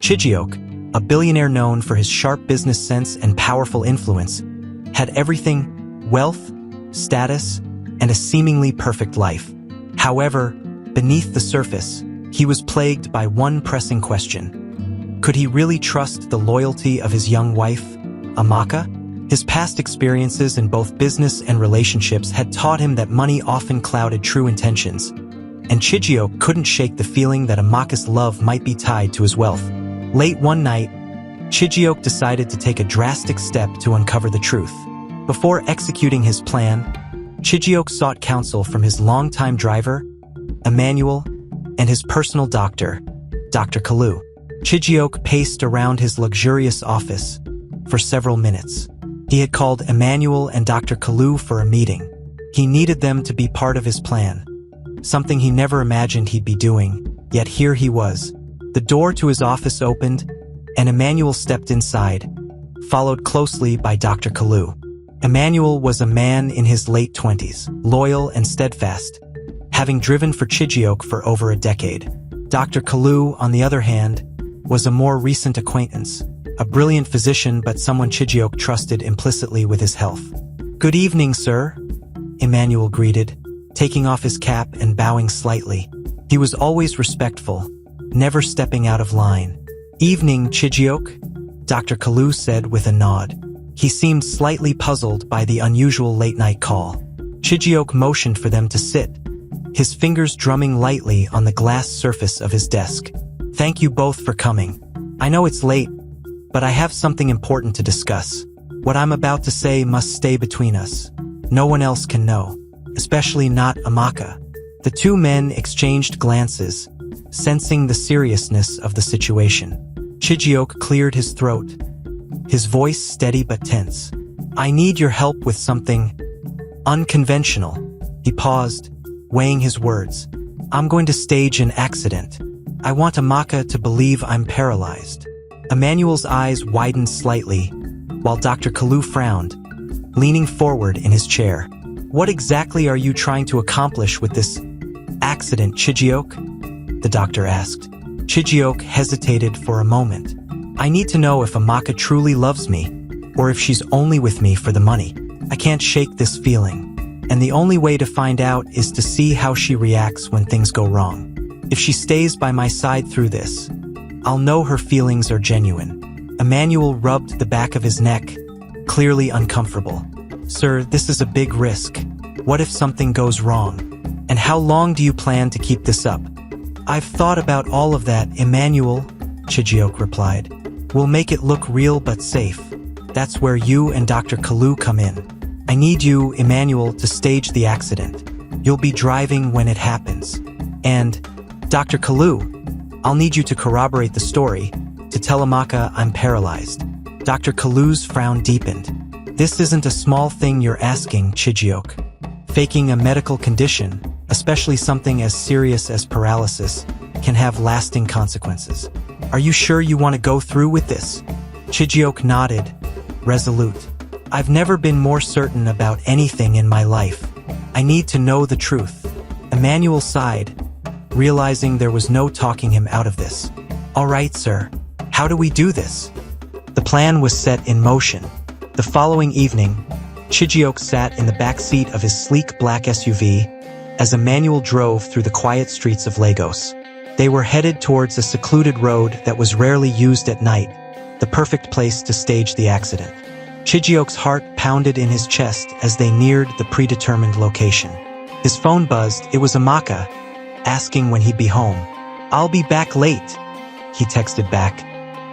Chijioke, a billionaire known for his sharp business sense and powerful influence, had everything: wealth, status, and a seemingly perfect life. However, beneath the surface, he was plagued by one pressing question. Could he really trust the loyalty of his young wife, Amaka? His past experiences in both business and relationships had taught him that money often clouded true intentions, and Chijioke couldn't shake the feeling that Amaka's love might be tied to his wealth. Late one night, Chijioke decided to take a drastic step to uncover the truth. Before executing his plan, Chijioke sought counsel from his longtime driver, Emmanuel, and his personal doctor, Dr. Kalu. Chijioke paced around his luxurious office for several minutes. He had called Emmanuel and Dr. Kalu for a meeting. He needed them to be part of his plan, something he never imagined he'd be doing, yet here he was. The door to his office opened, and Emmanuel stepped inside, followed closely by Dr. Kalu. Emmanuel was a man in his late 20s, loyal and steadfast, having driven for Chijioke for over a decade. Dr. Kalu, on the other hand, was a more recent acquaintance, a brilliant physician but someone Chijioke trusted implicitly with his health. "Good evening, sir," Emmanuel greeted, taking off his cap and bowing slightly. He was always respectful, never stepping out of line. "Evening, Chijioke," Dr. Kalu said with a nod. He seemed slightly puzzled by the unusual late-night call. Chijioke motioned for them to sit, his fingers drumming lightly on the glass surface of his desk. "Thank you both for coming. I know it's late, but I have something important to discuss. What I'm about to say must stay between us. No one else can know, especially not Amaka." The two men exchanged glances, sensing the seriousness of the situation. Chijioke cleared his throat, his voice steady but tense. "I need your help with something unconventional." He paused, weighing his words. "I'm going to stage an accident. I want Amaka to believe I'm paralyzed." Emmanuel's eyes widened slightly, while Dr. Kalu frowned, leaning forward in his chair. "What exactly are you trying to accomplish with this accident, Chijioke?" the doctor asked. Chijioke hesitated for a moment. "I need to know if Amaka truly loves me, or if she's only with me for the money. I can't shake this feeling, and the only way to find out is to see how she reacts when things go wrong. If she stays by my side through this, I'll know her feelings are genuine." Emmanuel rubbed the back of his neck, clearly uncomfortable. "Sir, this is a big risk. What if something goes wrong? And how long do you plan to keep this up?" "I've thought about all of that, Emmanuel," Chijioke replied. "We'll make it look real but safe. That's where you and Dr. Kalu come in. I need you, Emmanuel, to stage the accident. You'll be driving when it happens. And, Dr. Kalu, I'll need you to corroborate the story, to tell Amaka I'm paralyzed." Dr. Kalu's frown deepened. "This isn't a small thing you're asking, Chijioke. Faking a medical condition, especially something as serious as paralysis, can have lasting consequences. Are you sure you want to go through with this?" Chijioke nodded, resolute. "I've never been more certain about anything in my life. I need to know the truth." Emmanuel sighed, realizing there was no talking him out of this. "All right, sir. How do we do this?" The plan was set in motion. The following evening, Chijioke sat in the back seat of his sleek black SUV as Emmanuel drove through the quiet streets of Lagos. They were headed towards a secluded road that was rarely used at night, the perfect place to stage the accident. Chijioke's heart pounded in his chest as they neared the predetermined location. His phone buzzed. It was Amaka, asking when he'd be home. "I'll be back late," he texted back,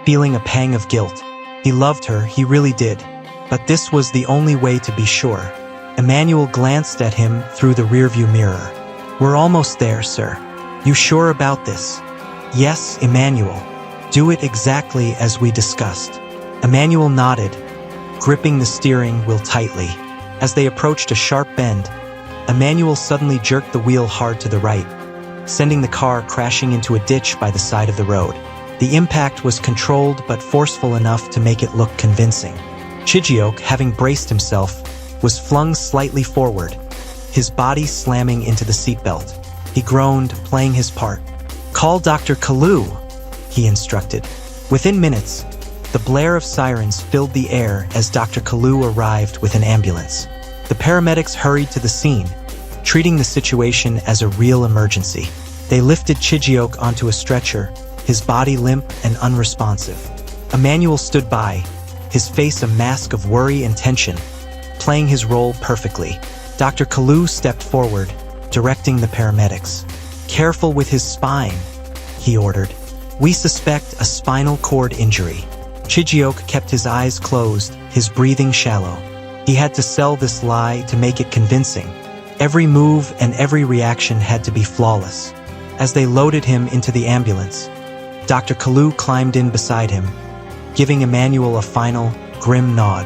feeling a pang of guilt. He loved her, he really did. But this was the only way to be sure. Emmanuel glanced at him through the rearview mirror. "We're almost there, sir. You sure about this?" "Yes, Emmanuel. Do it exactly as we discussed." Emmanuel nodded, gripping the steering wheel tightly. As they approached a sharp bend, Emmanuel suddenly jerked the wheel hard to the right, sending the car crashing into a ditch by the side of the road. The impact was controlled but forceful enough to make it look convincing. Chijioke, having braced himself, was flung slightly forward, his body slamming into the seatbelt. He groaned, playing his part. "Call Dr. Kalu," he instructed. Within minutes, the blare of sirens filled the air as Dr. Kalu arrived with an ambulance. The paramedics hurried to the scene, treating the situation as a real emergency. They lifted Chijiok onto a stretcher, his body limp and unresponsive. Emmanuel stood by, his face a mask of worry and tension, playing his role perfectly. Dr. Kalu stepped forward, directing the paramedics. "Careful with his spine," he ordered. "We suspect a spinal cord injury." Chijiok kept his eyes closed, his breathing shallow. He had to sell this lie to make it convincing. Every move and every reaction had to be flawless. As they loaded him into the ambulance, Dr. Kalu climbed in beside him, giving Emmanuel a final, grim nod.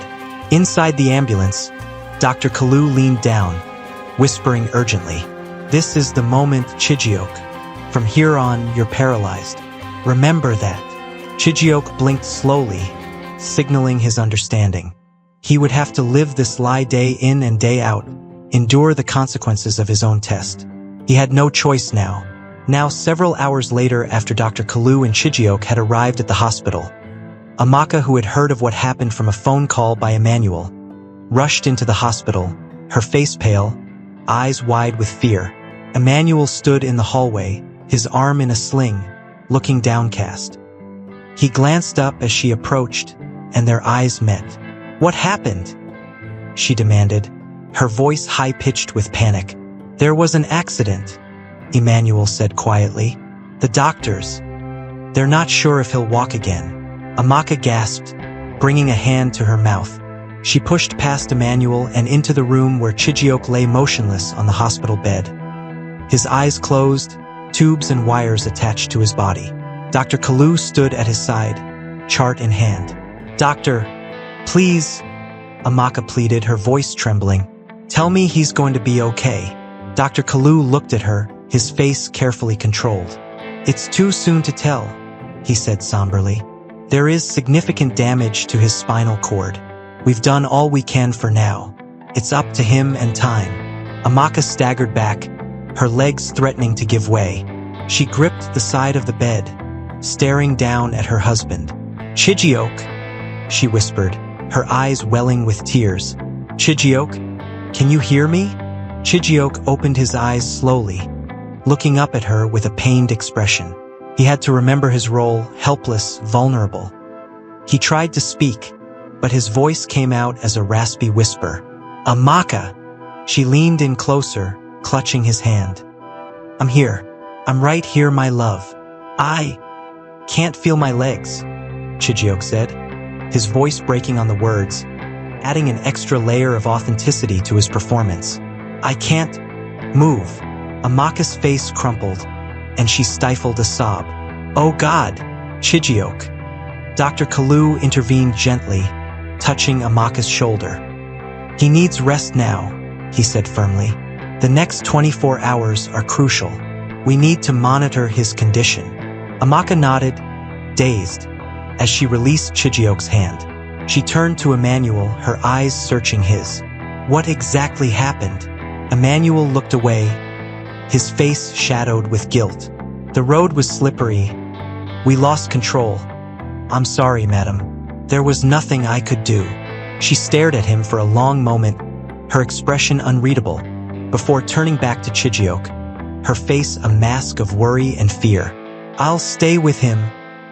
Inside the ambulance, Dr. Kalu leaned down, whispering urgently, "This is the moment, Chijiok. From here on, you're paralyzed. Remember that." Chijiok blinked slowly, signaling his understanding. He would have to live this lie day in and day out, endure the consequences of his own test. He had no choice now. Now, several hours later, after Dr. Kalu and Chijiok had arrived at the hospital, Amaka, who had heard of what happened from a phone call by Emmanuel, rushed into the hospital, her face pale, eyes wide with fear. Emmanuel stood in the hallway, his arm in a sling, looking downcast. He glanced up as she approached, and their eyes met. "What happened?" she demanded, her voice high-pitched with panic. "There was an accident," Emmanuel said quietly. "The doctors, they're not sure if he'll walk again." Amaka gasped, bringing a hand to her mouth. She pushed past Emmanuel and into the room where Chijiok lay motionless on the hospital bed. His eyes closed, tubes and wires attached to his body. Dr. Kalu stood at his side, chart in hand. "Doctor, please," Amaka pleaded, her voice trembling. "Tell me he's going to be okay." Dr. Kalu looked at her, his face carefully controlled. "It's too soon to tell," he said somberly. "There is significant damage to his spinal cord. We've done all we can for now. It's up to him and time." Amaka staggered back, her legs threatening to give way. She gripped the side of the bed, staring down at her husband. "Chijiok," she whispered, her eyes welling with tears. "Chijiok, can you hear me?" Chijiok opened his eyes slowly, looking up at her with a pained expression. He had to remember his role, helpless, vulnerable. He tried to speak, but his voice came out as a raspy whisper. "Amaka!" She leaned in closer, clutching his hand. "I'm here. I'm right here, my love. I can't feel my legs," Chijiok said, his voice breaking on the words, adding an extra layer of authenticity to his performance. "I can't move." Amaka's face crumpled, and she stifled a sob. "Oh God, Chijiok." Dr. Kalu intervened gently, touching Amaka's shoulder. "He needs rest now," he said firmly. "The next 24 hours are crucial. We need to monitor his condition." Amaka nodded, dazed, as she released Chijiok's hand. She turned to Emmanuel, her eyes searching his. "What exactly happened?" Emmanuel looked away, his face shadowed with guilt. "The road was slippery. We lost control. I'm sorry, madam. There was nothing I could do." She stared at him for a long moment, her expression unreadable, before turning back to Chijiok, her face a mask of worry and fear. "I'll stay with him,"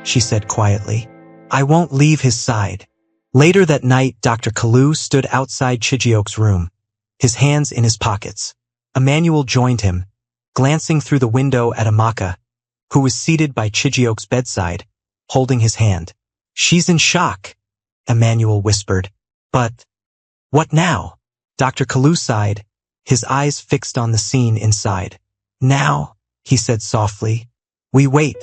she said quietly. "I won't leave his side." Later that night, Dr. Kalu stood outside Chijiok's room, his hands in his pockets. Emmanuel joined him, glancing through the window at Amaka, who was seated by Chijiok's bedside, holding his hand. "She's in shock," Emmanuel whispered. "But what now?" Dr. Kalu sighed, his eyes fixed on the scene inside. "Now," he said softly, "we wait,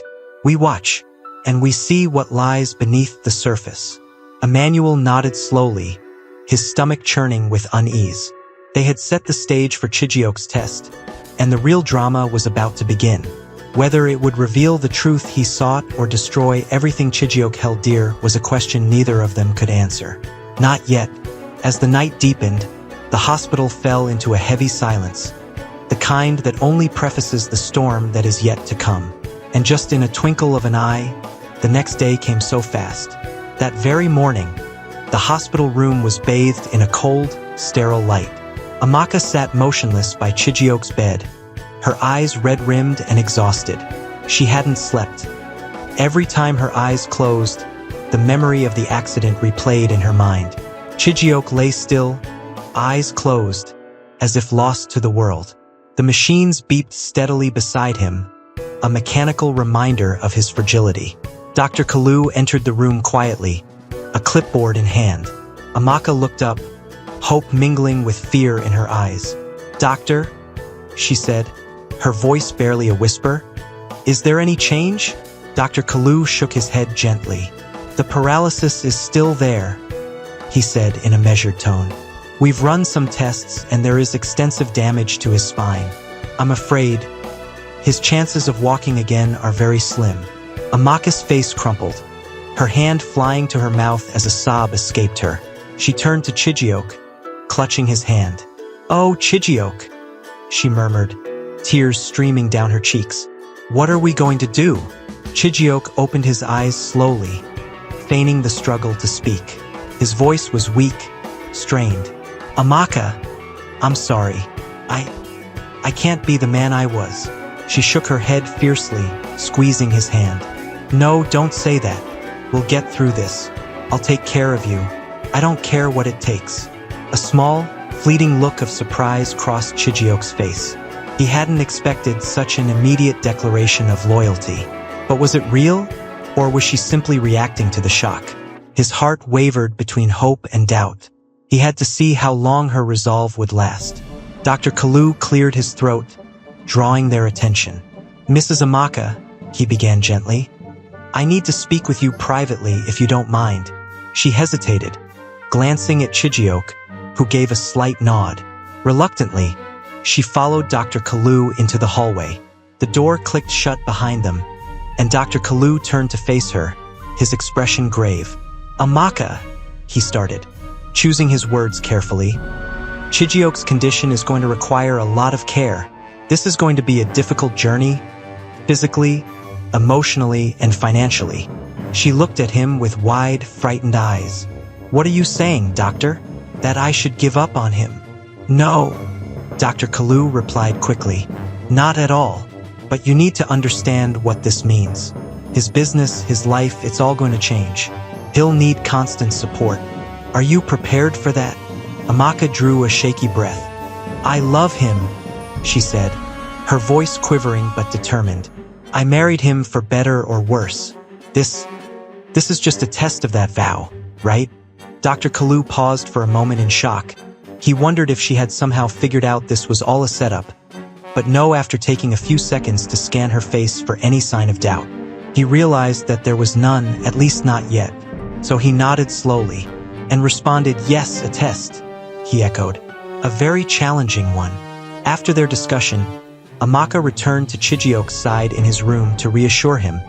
we watch, and we see what lies beneath the surface." Emmanuel nodded slowly, his stomach churning with unease. They had set the stage for Chijiok's test, and the real drama was about to begin. Whether it would reveal the truth he sought or destroy everything Chijiok held dear was a question neither of them could answer. Not yet. As the night deepened, the hospital fell into a heavy silence, the kind that only prefaces the storm that is yet to come. And just in a twinkle of an eye, The next day came so fast. That very morning, the hospital room was bathed in a cold, sterile light. Amaka sat motionless by Chijioke's bed, her eyes red-rimmed and exhausted. She hadn't slept. Every time her eyes closed, the memory of the accident replayed in her mind. Chijioke lay still, eyes closed, as if lost to the world. The machines beeped steadily beside him, a mechanical reminder of his fragility. Dr. Kalu entered the room quietly, a clipboard in hand. Amaka looked up, hope mingling with fear in her eyes. "Doctor," she said, her voice barely a whisper, "is there any change?" Dr. Kalu shook his head gently. "The paralysis is still there," he said in a measured tone. "We've run some tests and there is extensive damage to his spine. I'm afraid his chances of walking again are very slim." Amaka's face crumpled, her hand flying to her mouth as a sob escaped her. She turned to Chijioke, clutching his hand. "Oh, Chijioke," she murmured, tears streaming down her cheeks. "What are we going to do?" Chijioke opened his eyes slowly, feigning the struggle to speak. His voice was weak, strained. "Amaka, I'm sorry. I can't be the man I was." She shook her head fiercely, squeezing his hand. "No, don't say that. We'll get through this. I'll take care of you. I don't care what it takes." A small, fleeting look of surprise crossed Chijioke's face. He hadn't expected such an immediate declaration of loyalty. But was it real, or was she simply reacting to the shock? His heart wavered between hope and doubt. He had to see how long her resolve would last. Dr. Kalu cleared his throat, drawing their attention. "Mrs. Amaka," he began gently, "I need to speak with you privately if you don't mind." She hesitated, glancing at Chijioke, who gave a slight nod. Reluctantly, she followed Dr. Kalu into the hallway. The door clicked shut behind them, and Dr. Kalu turned to face her, his expression grave. "Amaka," he started, choosing his words carefully. "Chijioke's condition is going to require a lot of care. This is going to be a difficult journey, physically, emotionally, and financially." She looked at him with wide, frightened eyes. "What are you saying, doctor? That I should give up on him?" "No," Dr. Kalu replied quickly. "Not at all. But you need to understand what this means. His business, his life, it's all going to change. He'll need constant support. Are you prepared for that?" Amaka drew a shaky breath. "I love him," she said, her voice quivering but determined. "I married him for better or worse. This is just a test of that vow, right?" Dr. Kalu paused for a moment in shock. He wondered if she had somehow figured out this was all a setup. But no, after taking a few seconds to scan her face for any sign of doubt. He realized that there was none, at least not yet. So he nodded slowly and responded, "Yes, a test," he echoed. "A very challenging one." After their discussion, Amaka returned to Chijioke's side in his room to reassure him,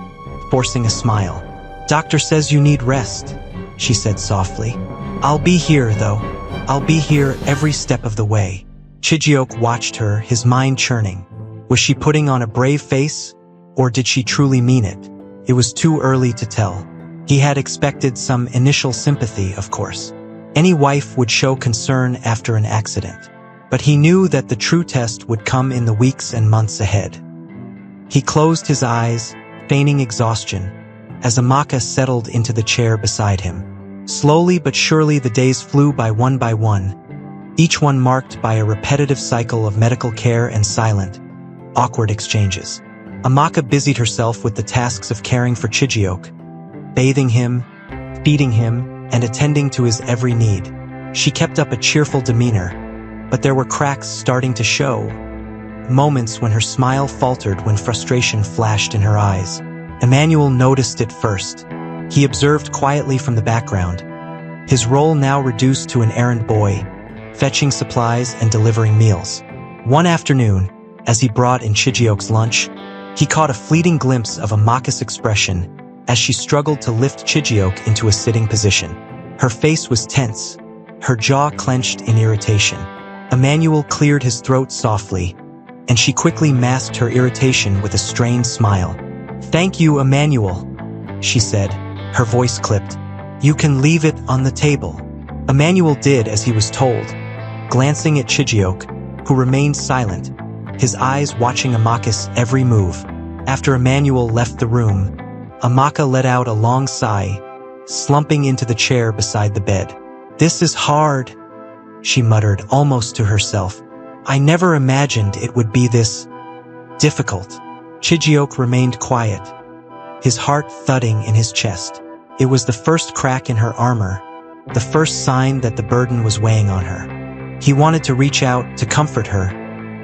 forcing a smile. "Doctor says you need rest," she said softly. "I'll be here, though. I'll be here every step of the way." Chijioke watched her, his mind churning. Was she putting on a brave face, or did she truly mean it? It was too early to tell. He had expected some initial sympathy, of course. Any wife would show concern after an accident. But he knew that the true test would come in the weeks and months ahead. He closed his eyes, feigning exhaustion, as Amaka settled into the chair beside him. Slowly but surely the days flew by one, each one marked by a repetitive cycle of medical care and silent, awkward exchanges. Amaka busied herself with the tasks of caring for Chijioke, bathing him, feeding him, and attending to his every need. She kept up a cheerful demeanor, but there were cracks starting to show, moments when her smile faltered when frustration flashed in her eyes. Emmanuel noticed it first. He observed quietly from the background, his role now reduced to an errand boy, fetching supplies and delivering meals. One afternoon, as he brought in Chijioke's lunch, he caught a fleeting glimpse of Amaka's expression as she struggled to lift Chijioke into a sitting position. Her face was tense, her jaw clenched in irritation. Emmanuel cleared his throat softly, and she quickly masked her irritation with a strained smile. "Thank you, Emmanuel," she said, her voice clipped. "You can leave it on the table." Emmanuel did as he was told, glancing at Chijioke, who remained silent, his eyes watching Amaka's every move. After Emmanuel left the room, Amaka let out a long sigh, slumping into the chair beside the bed. "This is hard," she muttered almost to herself. "I never imagined it would be this difficult." Chijioke remained quiet, his heart thudding in his chest. It was the first crack in her armor, the first sign that the burden was weighing on her. He wanted to reach out to comfort her,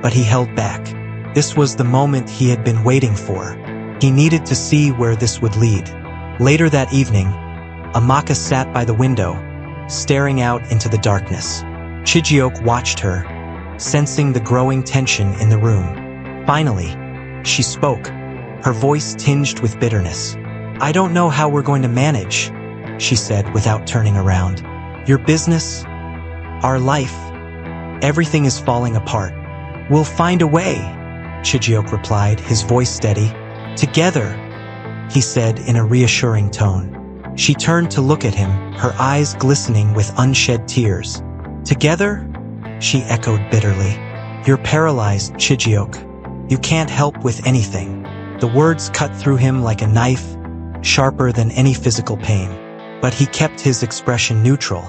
but he held back. This was the moment he had been waiting for. He needed to see where this would lead. Later that evening, Amaka sat by the window, staring out into the darkness. Chijioke watched her, sensing the growing tension in the room. Finally, she spoke, her voice tinged with bitterness. "I don't know how we're going to manage," she said without turning around. "Your business, our life, everything is falling apart. We'll find a way," Chijioke replied, his voice steady. "Together," he said in a reassuring tone. She turned to look at him, her eyes glistening with unshed tears. "Together?" she echoed bitterly. "You're paralyzed, Chijioke. You can't help with anything." The words cut through him like a knife, sharper than any physical pain. But he kept his expression neutral.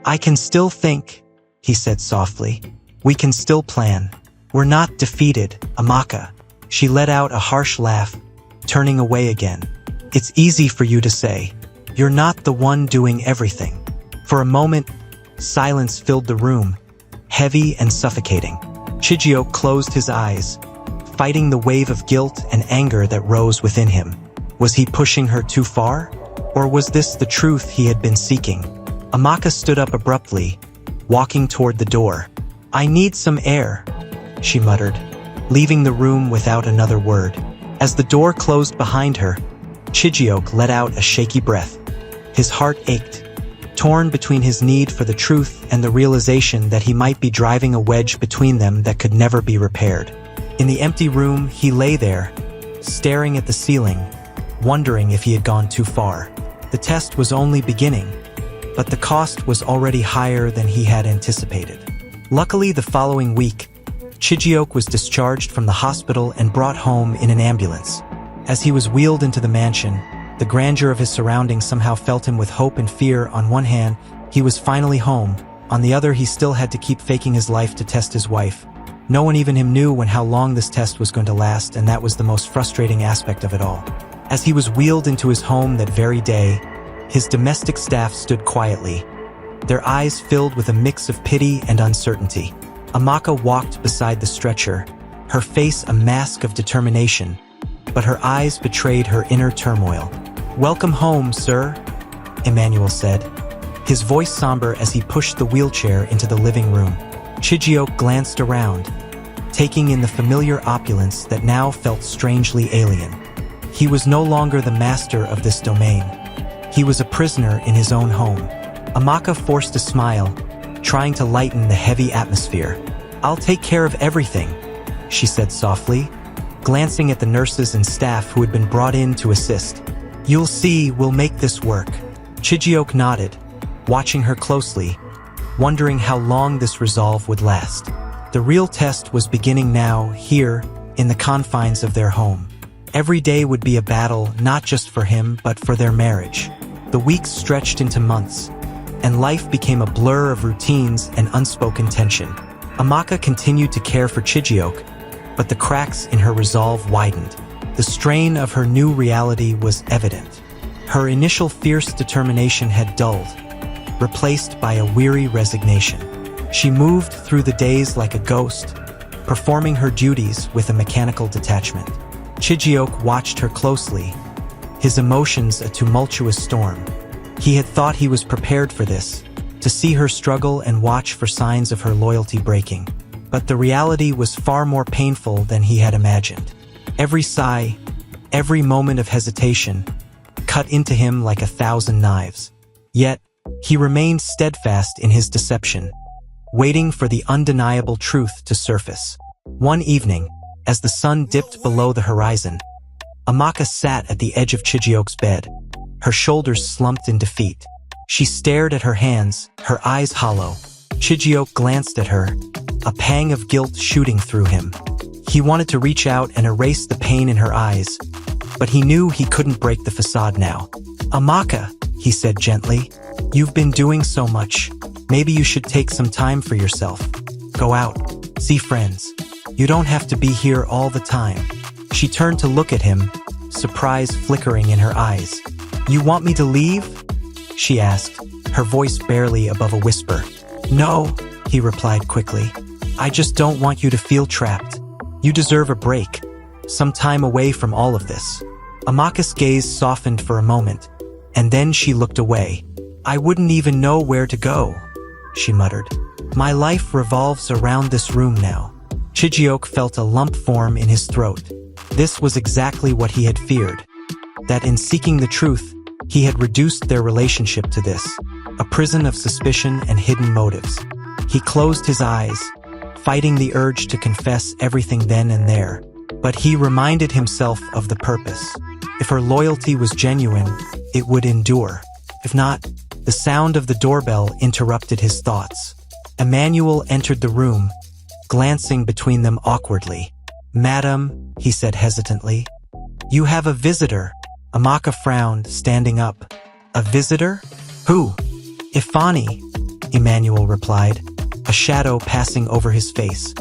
"I can still think," he said softly. "We can still plan. We're not defeated, Amaka." She let out a harsh laugh, turning away again. "It's easy for you to say. You're not the one doing everything." For a moment, silence filled the room, heavy and suffocating. Chijioke closed his eyes, fighting the wave of guilt and anger that rose within him. Was he pushing her too far? Or was this the truth he had been seeking? Amaka stood up abruptly, walking toward the door. "I need some air," she muttered, leaving the room without another word. As the door closed behind her, Chijioke let out a shaky breath. His heart ached, torn between his need for the truth and the realization that he might be driving a wedge between them that could never be repaired. In the empty room, he lay there, staring at the ceiling, wondering if he had gone too far. The test was only beginning, but the cost was already higher than he had anticipated. Luckily, the following week, Chijioke was discharged from the hospital and brought home in an ambulance. As he was wheeled into the mansion, the grandeur of his surroundings somehow filled him with hope and fear. On one hand, he was finally home. On the other, he still had to keep faking his life to test his wife. No one even him knew how long this test was going to last, and that was the most frustrating aspect of it all. As he was wheeled into his home that very day, his domestic staff stood quietly, their eyes filled with a mix of pity and uncertainty. Amaka walked beside the stretcher, her face a mask of determination, but her eyes betrayed her inner turmoil. "Welcome home, sir," Emmanuel said, his voice somber as he pushed the wheelchair into the living room. Chijioke glanced around, taking in the familiar opulence that now felt strangely alien. He was no longer the master of this domain. He was a prisoner in his own home. Amaka forced a smile, trying to lighten the heavy atmosphere. "I'll take care of everything," she said softly, glancing at the nurses and staff who had been brought in to assist. "You'll see, we'll make this work." Chijioke nodded, watching her closely, wondering how long this resolve would last. The real test was beginning now, here, in the confines of their home. Every day would be a battle, not just for him, but for their marriage. The weeks stretched into months, and life became a blur of routines and unspoken tension. Amaka continued to care for Chijioke, but the cracks in her resolve widened. The strain of her new reality was evident. Her initial fierce determination had dulled, replaced by a weary resignation. She moved through the days like a ghost, performing her duties with a mechanical detachment. Chijioke watched her closely, his emotions a tumultuous storm. He had thought he was prepared for this, to see her struggle and watch for signs of her loyalty breaking. But the reality was far more painful than he had imagined. Every sigh, every moment of hesitation, cut into him like 1,000 knives. Yet, he remained steadfast in his deception, waiting for the undeniable truth to surface. One evening, as the sun dipped below the horizon, Amaka sat at the edge of Chijioke's bed, her shoulders slumped in defeat. She stared at her hands, her eyes hollow. Chijioke glanced at her, a pang of guilt shooting through him. He wanted to reach out and erase the pain in her eyes, but he knew he couldn't break the facade now. "Amaka," he said gently, "you've been doing so much. Maybe you should take some time for yourself. Go out, see friends. You don't have to be here all the time." She turned to look at him, surprise flickering in her eyes. "You want me to leave?" she asked, her voice barely above a whisper. "No," he replied quickly. "I just don't want you to feel trapped. You deserve a break, some time away from all of this." Amaka's gaze softened for a moment, and then she looked away. "I wouldn't even know where to go," she muttered. "My life revolves around this room now." Chijioke felt a lump form in his throat. This was exactly what he had feared. That in seeking the truth, he had reduced their relationship to this, a prison of suspicion and hidden motives. He closed his eyes, fighting the urge to confess everything then and there. But he reminded himself of the purpose. If her loyalty was genuine, it would endure. If not, the sound of the doorbell interrupted his thoughts. Emmanuel entered the room, glancing between them awkwardly. "Madam," he said hesitantly, "you have a visitor." Amaka frowned, standing up. "A visitor? Who?" "Ifani," Emmanuel replied, a shadow passing over his face.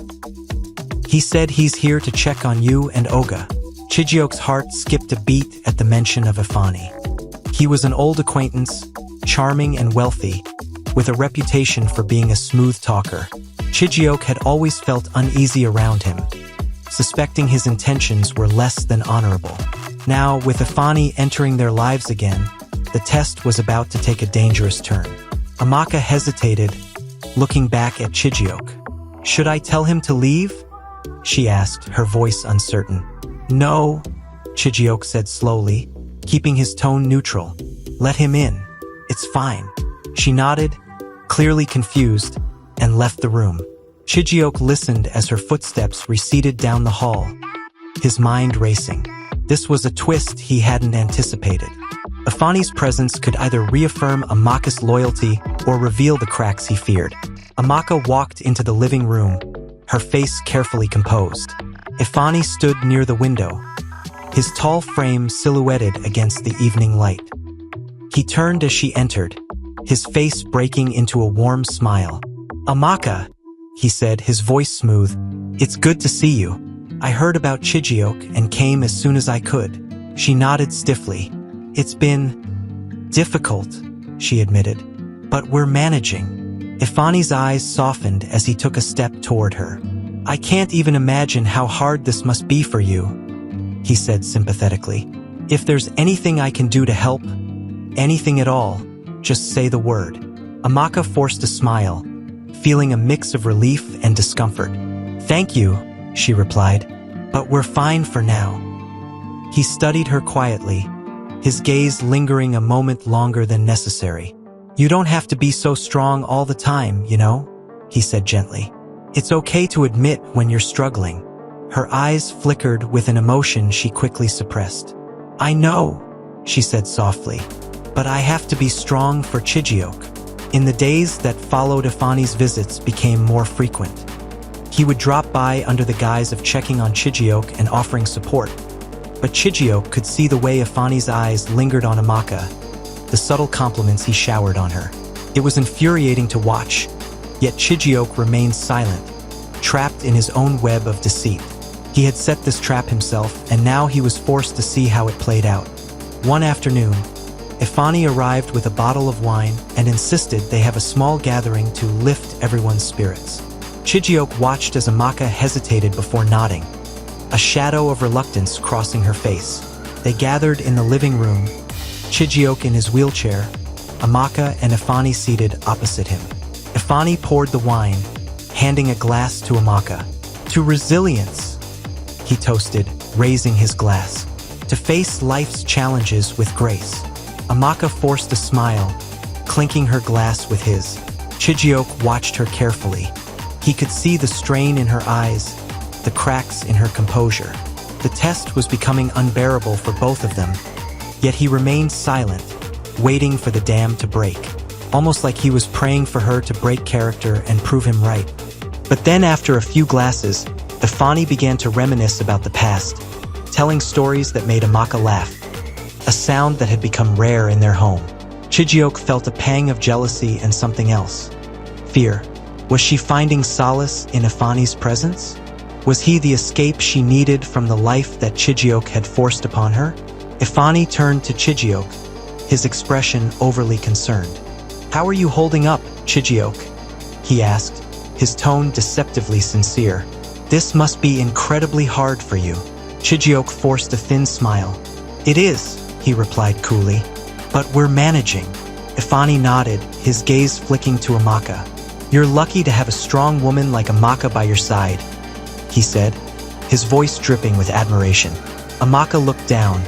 "He said he's here to check on you and Oga." Chijioke's heart skipped a beat at the mention of Ifani. He was an old acquaintance, charming and wealthy, with a reputation for being a smooth talker. Chijioke had always felt uneasy around him, suspecting his intentions were less than honorable. Now, with Ifani entering their lives again, the test was about to take a dangerous turn. Amaka hesitated, looking back at Chijioke. "Should I tell him to leave?" she asked, her voice uncertain. "No," Chijioke said slowly, keeping his tone neutral. "Let him in. It's fine." She nodded, clearly confused, and left the room. Chijioke listened as her footsteps receded down the hall, his mind racing. This was a twist he hadn't anticipated. Ifani's presence could either reaffirm Amaka's loyalty or reveal the cracks he feared. Amaka walked into the living room, her face carefully composed. Ifani stood near the window, his tall frame silhouetted against the evening light. He turned as she entered, his face breaking into a warm smile. "Amaka," he said, his voice smooth, "it's good to see you. I heard about Chijioke and came as soon as I could." She nodded stiffly. "It's been difficult," she admitted, "but we're managing." Ifani's eyes softened as he took a step toward her. "I can't even imagine how hard this must be for you," he said sympathetically. "If there's anything I can do to help, anything at all, just say the word." Amaka forced a smile, feeling a mix of relief and discomfort. "Thank you," she replied, "but we're fine for now." He studied her quietly, his gaze lingering a moment longer than necessary. "You don't have to be so strong all the time, you know," he said gently. "It's okay to admit when you're struggling." Her eyes flickered with an emotion she quickly suppressed. "I know," she said softly, "but I have to be strong for Chijioke." In the days that followed, Ifani's visits became more frequent. He would drop by under the guise of checking on Chijioke and offering support. But Chijioke could see the way Ifani's eyes lingered on Amaka, the subtle compliments he showered on her. It was infuriating to watch, yet Chijioke remained silent, trapped in his own web of deceit. He had set this trap himself, and now he was forced to see how it played out. One afternoon, Ifani arrived with a bottle of wine and insisted they have a small gathering to lift everyone's spirits. Chijioke watched as Amaka hesitated before nodding, a shadow of reluctance crossing her face. They gathered in the living room, Chijioke in his wheelchair, Amaka and Ifani seated opposite him. Ifani poured the wine, handing a glass to Amaka. "To resilience," he toasted, raising his glass. "To face life's challenges with grace." Amaka forced a smile, clinking her glass with his. Chijioke watched her carefully. He could see the strain in her eyes, the cracks in her composure. The test was becoming unbearable for both of them. Yet he remained silent, waiting for the dam to break, almost like he was praying for her to break character and prove him right. But then after a few glasses, Ifani began to reminisce about the past, telling stories that made Amaka laugh, a sound that had become rare in their home. Chijioke felt a pang of jealousy and something else. Fear. Was she finding solace in Ifani's presence? Was he the escape she needed from the life that Chijioke had forced upon her? Ifani turned to Chijioke, his expression overly concerned. "How are you holding up, Chijioke?" he asked, his tone deceptively sincere. "This must be incredibly hard for you." Chijioke forced a thin smile. "It is," he replied coolly. "But we're managing." Ifani nodded, his gaze flicking to Amaka. "You're lucky to have a strong woman like Amaka by your side," he said, his voice dripping with admiration. Amaka looked down,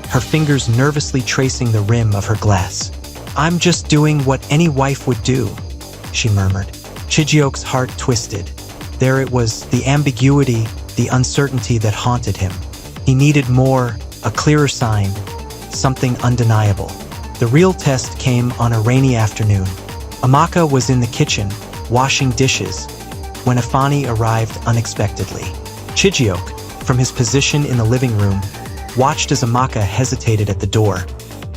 her fingers nervously tracing the rim of her glass. "I'm just doing what any wife would do," she murmured. Chijioke's heart twisted. There it was, the ambiguity, the uncertainty that haunted him. He needed more, a clearer sign, something undeniable. The real test came on a rainy afternoon. Amaka was in the kitchen, washing dishes, when Ifani arrived unexpectedly. Chijioke, from his position in the living room, watched as Amaka hesitated at the door,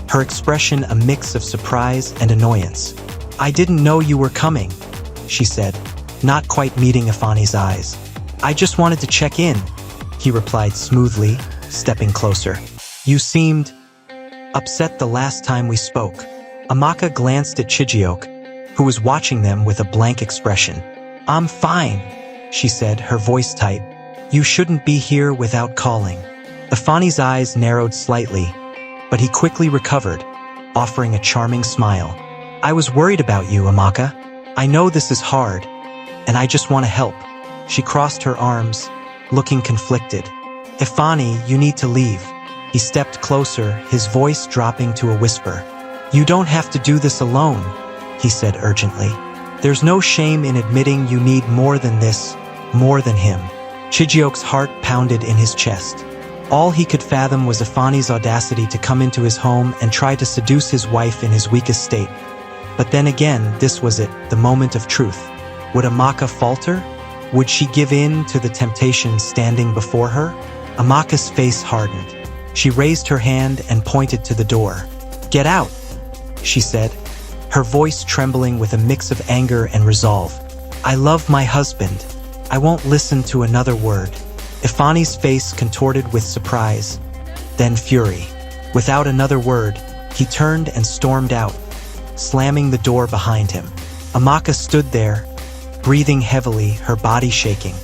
her expression a mix of surprise and annoyance. "I didn't know you were coming," she said, not quite meeting Ifani's eyes. "I just wanted to check in," he replied smoothly, stepping closer. "You seemed upset the last time we spoke." Amaka glanced at Chijioke, who was watching them with a blank expression. "I'm fine," she said, her voice tight. "You shouldn't be here without calling." Ifani's eyes narrowed slightly, but he quickly recovered, offering a charming smile. "I was worried about you, Amaka. I know this is hard, and I just want to help." She crossed her arms, looking conflicted. "Ifani, you need to leave." He stepped closer, his voice dropping to a whisper. "You don't have to do this alone," he said urgently. "There's no shame in admitting you need more than this, more than him." Chijioke's heart pounded in his chest. All he could fathom was Ifani's audacity to come into his home and try to seduce his wife in his weakest state. But then again, this was it, the moment of truth. Would Amaka falter? Would she give in to the temptation standing before her? Amaka's face hardened. She raised her hand and pointed to the door. "Get out," she said, her voice trembling with a mix of anger and resolve. "I love my husband. I won't listen to another word." Ifani's face contorted with surprise, then fury. Without another word, he turned and stormed out, slamming the door behind him. Amaka stood there, breathing heavily, her body shaking.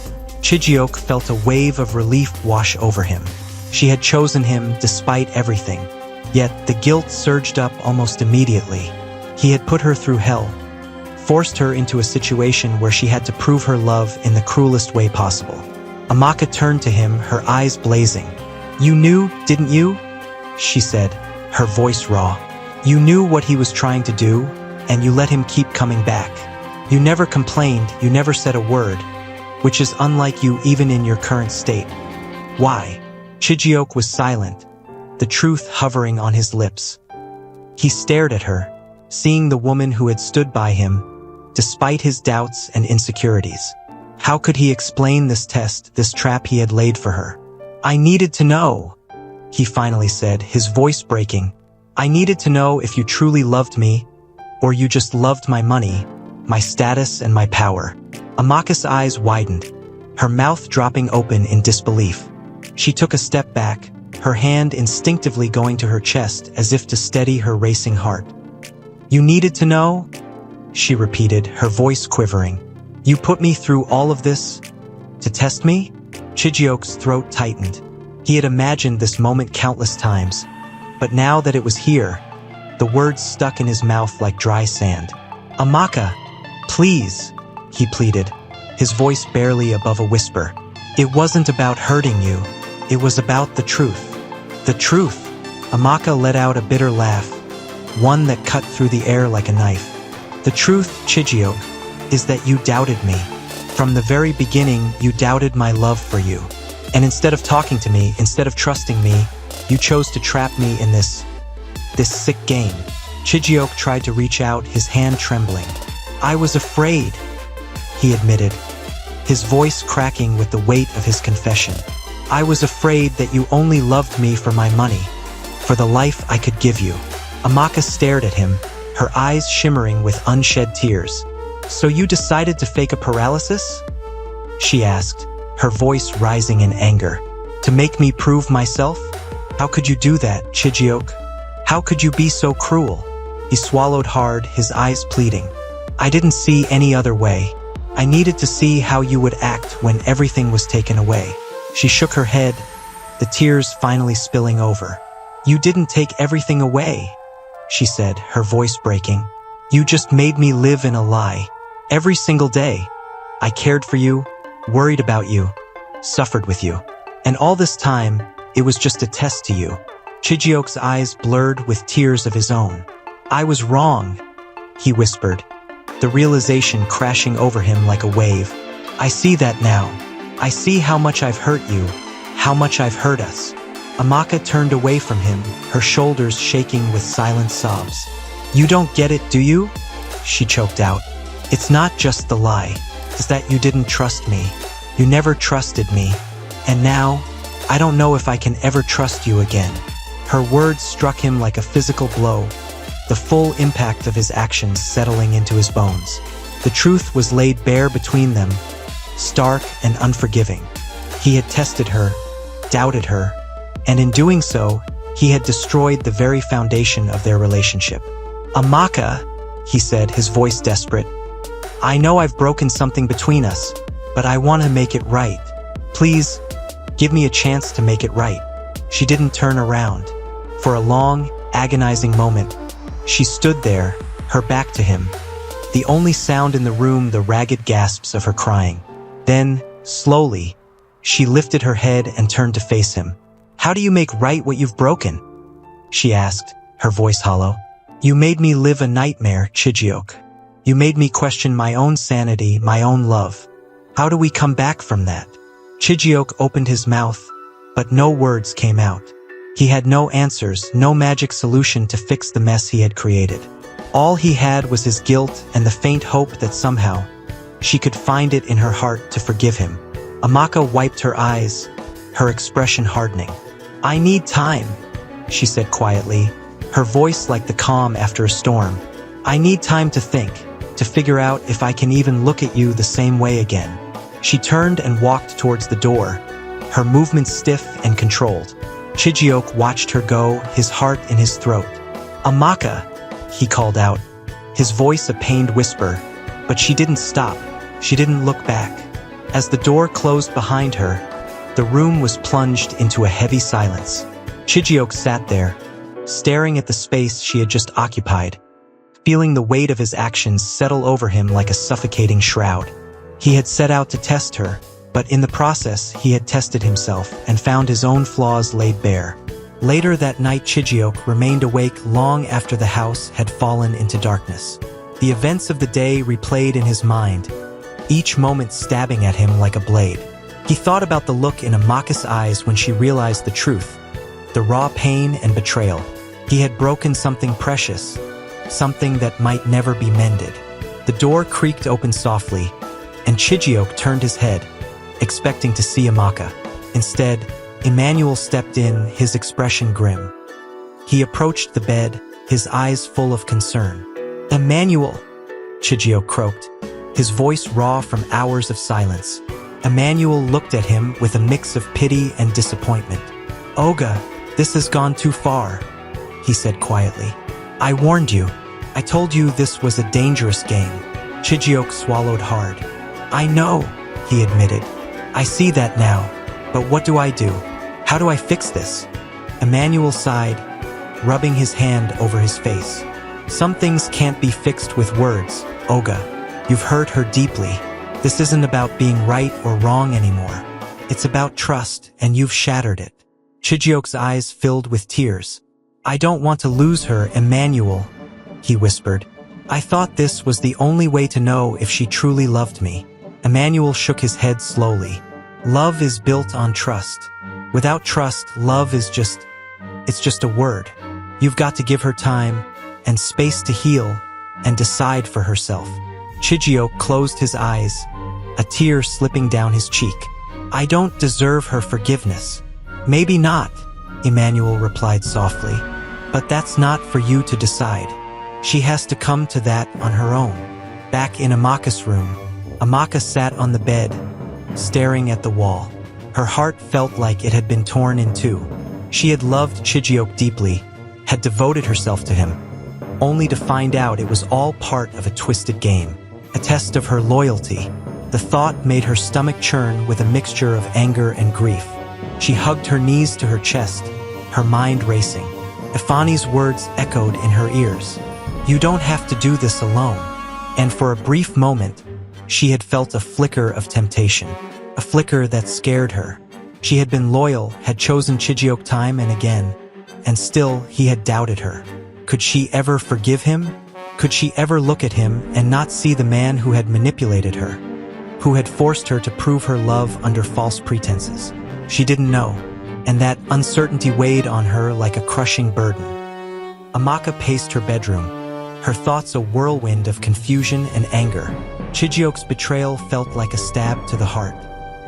Chijioke felt a wave of relief wash over him. She had chosen him despite everything. Yet the guilt surged up almost immediately. He had put her through hell, forced her into a situation where she had to prove her love in the cruelest way possible. Amaka turned to him, her eyes blazing. "You knew, didn't you?" she said, her voice raw. "You knew what he was trying to do, and you let him keep coming back. You never complained, you never said a word, which is unlike you even in your current state. Why?" Chijioke was silent, the truth hovering on his lips. He stared at her, seeing the woman who had stood by him, despite his doubts and insecurities. How could he explain this test, this trap he had laid for her? "I needed to know," he finally said, his voice breaking. "I needed to know if you truly loved me, or you just loved my money, my status, and my power." Amaka's eyes widened, her mouth dropping open in disbelief. She took a step back, her hand instinctively going to her chest as if to steady her racing heart. "You needed to know?" she repeated, her voice quivering. "You put me through all of this? To test me?" Chijioke's throat tightened. He had imagined this moment countless times, but now that it was here, the words stuck in his mouth like dry sand. "Amaka, please," he pleaded, his voice barely above a whisper. "It wasn't about hurting you. It was about the truth." "The truth?" Amaka let out a bitter laugh, one that cut through the air like a knife. "The truth, Chijioke, is that you doubted me. From the very beginning, you doubted my love for you. And instead of talking to me, instead of trusting me, you chose to trap me in this this sick game. Chijioke tried to reach out, his hand trembling. I was afraid, he admitted, his voice cracking with the weight of his confession. I was afraid that you only loved me for my money, for the life I could give you. Amaka stared at him, her eyes shimmering with unshed tears. So you decided to fake a paralysis? She asked, her voice rising in anger. To make me prove myself? How could you do that, Chijioke? How could you be so cruel? He swallowed hard, his eyes pleading. I didn't see any other way. I needed to see how you would act when everything was taken away. She shook her head, the tears finally spilling over. You didn't take everything away, she said, her voice breaking. You just made me live in a lie. Every single day. I cared for you, worried about you, suffered with you. And all this time, it was just a test to you. Chijioke's eyes blurred with tears of his own. I was wrong, he whispered, the realization crashing over him like a wave. I see that now. I see how much I've hurt you, how much I've hurt us. Amaka turned away from him, her shoulders shaking with silent sobs. You don't get it, do you? She choked out. It's not just the lie. It's that you didn't trust me. You never trusted me. And now, I don't know if I can ever trust you again. Her words struck him like a physical blow, the full impact of his actions settling into his bones. The truth was laid bare between them, stark and unforgiving. He had tested her, doubted her, and in doing so, he had destroyed the very foundation of their relationship. Amaka, he said, his voice desperate, I know I've broken something between us, but I want to make it right. Please, give me a chance to make it right. She didn't turn around. For a long, agonizing moment, she stood there, her back to him, the only sound in the room the ragged gasps of her crying. Then, slowly, she lifted her head and turned to face him. How do you make right what you've broken? She asked, her voice hollow. You made me live a nightmare, Chijioke. You made me question my own sanity, my own love. How do we come back from that? Chijioke opened his mouth, but no words came out. He had no answers, no magic solution to fix the mess he had created. All he had was his guilt and the faint hope that somehow she could find it in her heart to forgive him. Amaka wiped her eyes, her expression hardening. I need time, she said quietly, her voice like the calm after a storm. I need time to think, to figure out if I can even look at you the same way again. She turned and walked towards the door, her movements stiff and controlled. Chijioke watched her go, his heart in his throat. Amaka, he called out, his voice a pained whisper, but she didn't stop. She didn't look back. As the door closed behind her, the room was plunged into a heavy silence. Chijioke sat there, staring at the space she had just occupied, feeling the weight of his actions settle over him like a suffocating shroud. He had set out to test her, but in the process he had tested himself and found his own flaws laid bare. Later that night, Chijioke remained awake long after the house had fallen into darkness. The events of the day replayed in his mind, each moment stabbing at him like a blade. He thought about the look in Amaka's eyes when she realized the truth, the raw pain and betrayal. He had broken something precious, something that might never be mended. The door creaked open softly, and Chijioke turned his head, expecting to see Amaka. Instead, Emmanuel stepped in, his expression grim. He approached the bed, his eyes full of concern. Emmanuel, Chijioke croaked, his voice raw from hours of silence. Emmanuel looked at him with a mix of pity and disappointment. Olga, this has gone too far, he said quietly. I warned you. I told you this was a dangerous game. Chijioke swallowed hard. I know, he admitted. I see that now. But what do I do? How do I fix this? Emmanuel sighed, rubbing his hand over his face. Some things can't be fixed with words, Olga. You've hurt her deeply. This isn't about being right or wrong anymore. It's about trust, and you've shattered it. Chijioke's eyes filled with tears. I don't want to lose her, Emmanuel, he whispered. I thought this was the only way to know if she truly loved me. Emmanuel shook his head slowly. Love is built on trust. Without trust, love is it's just a word. You've got to give her time and space to heal and decide for herself. Chijioke closed his eyes, a tear slipping down his cheek. I don't deserve her forgiveness. Maybe not, Emmanuel replied softly. But that's not for you to decide. She has to come to that on her own. Back in Amaka's room, Amaka sat on the bed, staring at the wall. Her heart felt like it had been torn in two. She had loved Chijioke deeply, had devoted herself to him, only to find out it was all part of a twisted game, a test of her loyalty. The thought made her stomach churn with a mixture of anger and grief. She hugged her knees to her chest, her mind racing. Ifani's words echoed in her ears. You don't have to do this alone. And for a brief moment, she had felt a flicker of temptation, a flicker that scared her. She had been loyal, had chosen Chijioke time and again, and still he had doubted her. Could she ever forgive him? Could she ever look at him and not see the man who had manipulated her, who had forced her to prove her love under false pretenses? She didn't know, and that uncertainty weighed on her like a crushing burden. Amaka paced her bedroom, her thoughts a whirlwind of confusion and anger. Chijioke's betrayal felt like a stab to the heart.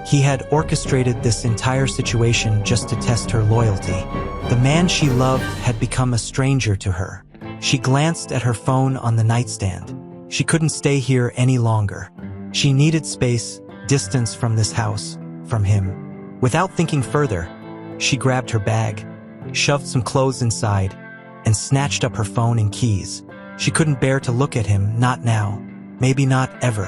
He had orchestrated this entire situation just to test her loyalty. The man she loved had become a stranger to her. She glanced at her phone on the nightstand. She couldn't stay here any longer. She needed space, distance from this house, from him. Without thinking further, she grabbed her bag, shoved some clothes inside, and snatched up her phone and keys. She couldn't bear to look at him, not now, maybe not ever.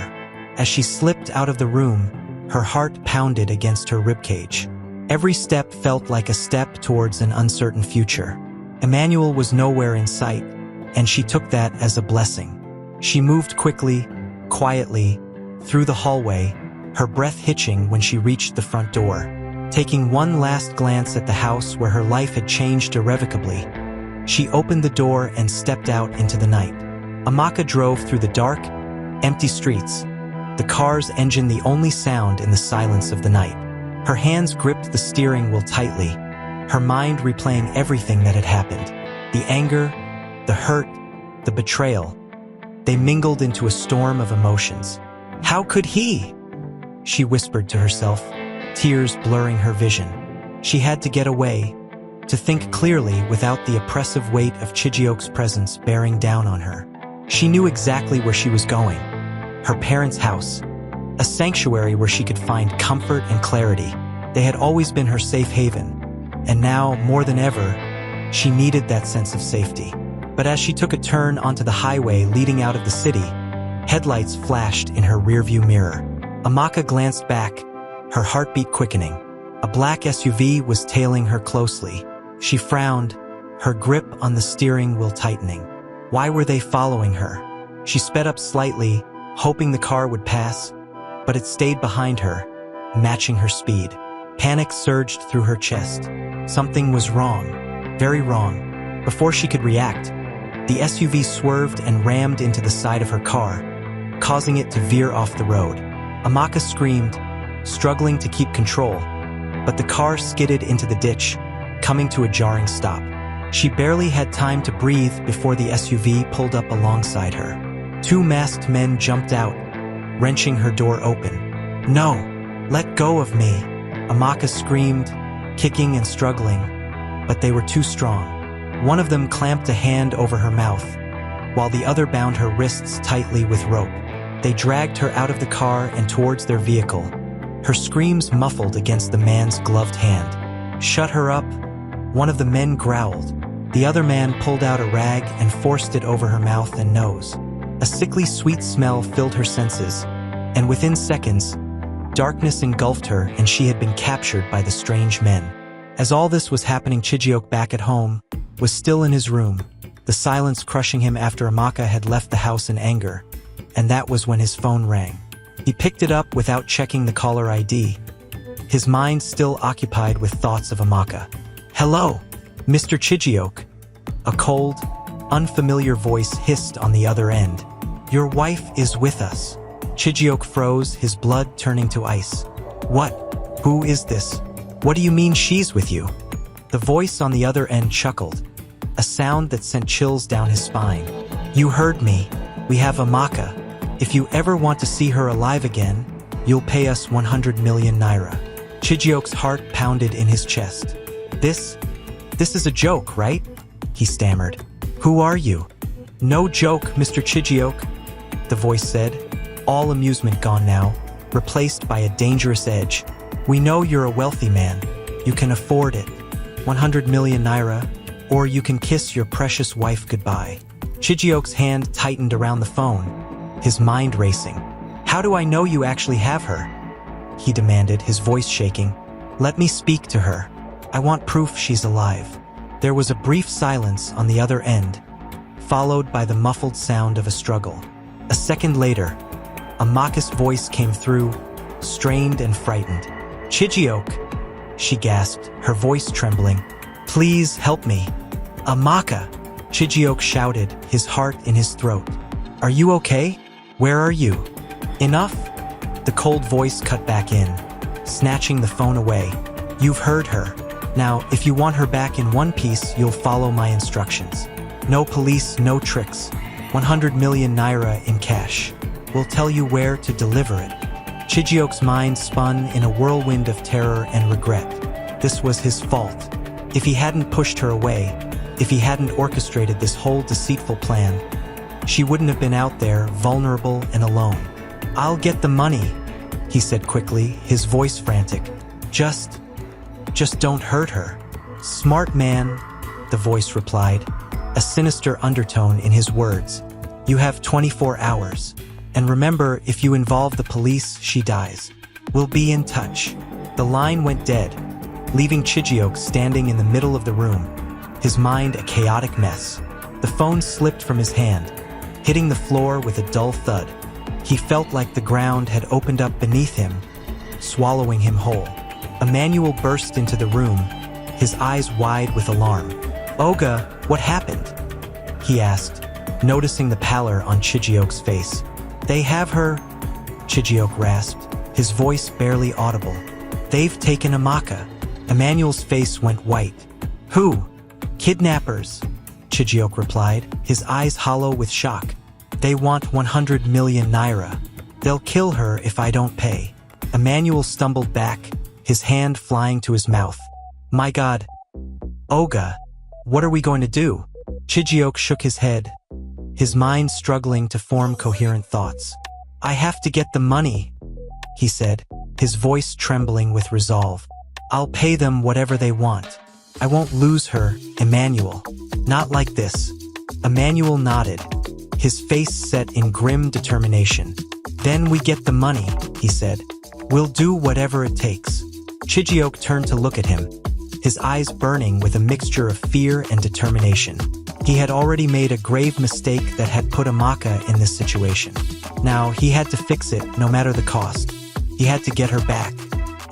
As she slipped out of the room, her heart pounded against her ribcage. Every step felt like a step towards an uncertain future. Emmanuel was nowhere in sight, and she took that as a blessing. She moved quickly, quietly, through the hallway, her breath hitching when she reached the front door. Taking one last glance at the house where her life had changed irrevocably, she opened the door and stepped out into the night. Amaka drove through the dark, empty streets, the car's engine the only sound in the silence of the night. Her hands gripped the steering wheel tightly, her mind replaying everything that had happened. The anger, the hurt, the betrayal. They mingled into a storm of emotions. How could he? She whispered to herself, tears blurring her vision. She had to get away, to think clearly without the oppressive weight of Chijioke's presence bearing down on her. She knew exactly where she was going. Her parents' house, a sanctuary where she could find comfort and clarity. They had always been her safe haven, and now, more than ever, she needed that sense of safety. But as she took a turn onto the highway leading out of the city, headlights flashed in her rearview mirror. Amaka glanced back, her heartbeat quickening. A black SUV was tailing her closely. She frowned, her grip on the steering wheel tightening. Why were they following her? She sped up slightly, hoping the car would pass, but it stayed behind her, matching her speed. Panic surged through her chest. Something was wrong, very wrong. Before she could react, the SUV swerved and rammed into the side of her car, causing it to veer off the road. Amaka screamed, struggling to keep control, but the car skidded into the ditch, coming to a jarring stop. She barely had time to breathe before the SUV pulled up alongside her. Two masked men jumped out, wrenching her door open. No, let go of me, Amaka screamed, kicking and struggling, but they were too strong. One of them clamped a hand over her mouth, while the other bound her wrists tightly with rope. They dragged her out of the car and towards their vehicle, her screams muffled against the man's gloved hand. Shut her up, one of the men growled. The other man pulled out a rag and forced it over her mouth and nose. A sickly sweet smell filled her senses, and within seconds, darkness engulfed her and she had been captured by the strange men. As all this was happening, Chijioke, back at home, was still in his room, the silence crushing him after Amaka had left the house in anger, and that was when his phone rang. He picked it up without checking the caller ID, his mind still occupied with thoughts of Amaka. Hello, Mr. Chijioke. A cold, unfamiliar voice hissed on the other end. Your wife is with us. Chijioke froze, his blood turning to ice. What? Who is this? What do you mean she's with you? The voice on the other end chuckled. a sound that sent chills down his spine. You heard me. We have Amaka. If you ever want to see her alive again, you'll pay us 100 million naira. Chijiok's heart pounded in his chest. This is a joke, right? He stammered. Who are you? No joke, Mr. Chijiok, the voice said, all amusement gone now, replaced by a dangerous edge. We know you're a wealthy man. You can afford it. 100 million naira, or you can kiss your precious wife goodbye. Chijiok's hand tightened around the phone, his mind racing. How do I know you actually have her? He demanded, his voice shaking. Let me speak to her. I want proof she's alive. There was a brief silence on the other end, followed by the muffled sound of a struggle. A second later, Amaka's voice came through, strained and frightened. Chijiok, she gasped, her voice trembling. Please help me. Amaka, Chijiok shouted, his heart in his throat. Are you okay? Where are you? Enough? The cold voice cut back in, snatching the phone away. You've heard her. Now, if you want her back in one piece, you'll follow my instructions. No police, no tricks. 100 million naira in cash. We'll tell you where to deliver it. Chijiok's mind spun in a whirlwind of terror and regret. This was his fault. If he hadn't pushed her away, if he hadn't orchestrated this whole deceitful plan, she wouldn't have been out there, vulnerable and alone. I'll get the money, he said quickly, his voice frantic. Just don't hurt her. Smart man, the voice replied, a sinister undertone in his words. You have 24 hours. And remember, if you involve the police, she dies. We'll be in touch. The line went dead, leaving Chijiok standing in the middle of the room, his mind a chaotic mess. The phone slipped from his hand, hitting the floor with a dull thud. He felt like the ground had opened up beneath him, swallowing him whole. Emmanuel burst into the room, his eyes wide with alarm. Oga, what happened? He asked, noticing the pallor on Chijiok's face. They have her, Chijiok rasped, his voice barely audible. They've taken Amaka. Emmanuel's face went white. Who? Kidnappers, Chijiok replied, his eyes hollow with shock. They want 100 million naira. They'll kill her if I don't pay. Emmanuel stumbled back, his hand flying to his mouth. My God. Oga, what are we going to do? Chijiok shook his head, his mind struggling to form coherent thoughts. I have to get the money, he said, his voice trembling with resolve. I'll pay them whatever they want. I won't lose her, Emmanuel. Not like this. Emmanuel nodded, his face set in grim determination. Then we get the money, he said. We'll do whatever it takes. Chijiok turned to look at him, his eyes burning with a mixture of fear and determination. He had already made a grave mistake that had put Amaka in this situation. Now, he had to fix it no matter the cost. He had to get her back.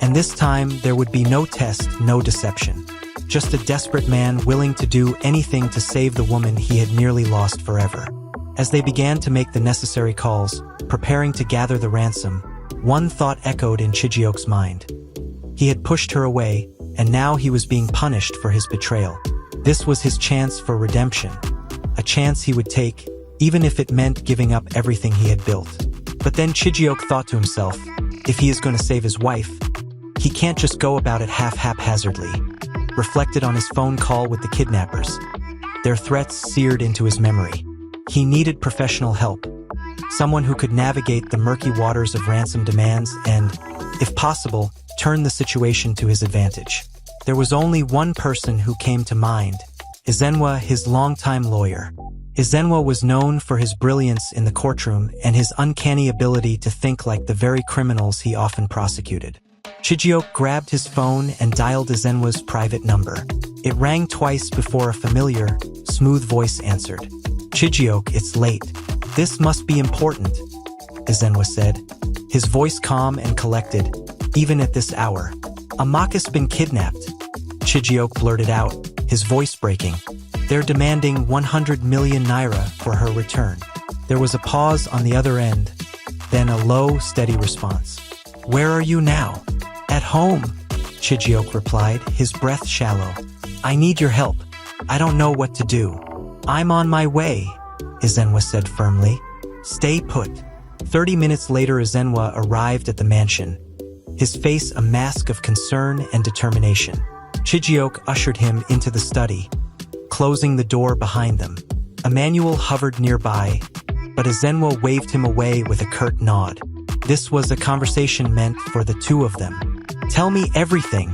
And this time, there would be no test, no deception. Just a desperate man willing to do anything to save the woman he had nearly lost forever. As they began to make the necessary calls, preparing to gather the ransom, one thought echoed in Chijiok's mind. He had pushed her away, and now he was being punished for his betrayal. This was his chance for redemption, a chance he would take, even if it meant giving up everything he had built. But then Chijiok thought to himself, if he is going to save his wife, he can't just go about it haphazardly. Reflected on his phone call with the kidnappers. Their threats seared into his memory. He needed professional help, someone who could navigate the murky waters of ransom demands and, if possible, turn the situation to his advantage. There was only one person who came to mind, Ezenwa, his longtime lawyer. Ezenwa was known for his brilliance in the courtroom and his uncanny ability to think like the very criminals he often prosecuted. Chijiok grabbed his phone and dialed Ezenwa's private number. It rang twice before a familiar, smooth voice answered. Chijiok, it's late. This must be important, Ezenwa said, his voice calm and collected, even at this hour. Amaka's been kidnapped, Chijiok blurted out, his voice breaking. They're demanding 100 million naira for her return. There was a pause on the other end, then a low, steady response. Where are you now? At home, Chijiok replied, his breath shallow. I need your help. I don't know what to do. I'm on my way, Izenwa said firmly. Stay put. 30 minutes later, Izenwa arrived at the mansion, his face a mask of concern and determination. Chijioke ushered him into the study, closing the door behind them. Emmanuel hovered nearby, but Izenwa waved him away with a curt nod. This was a conversation meant for the two of them. Tell me everything,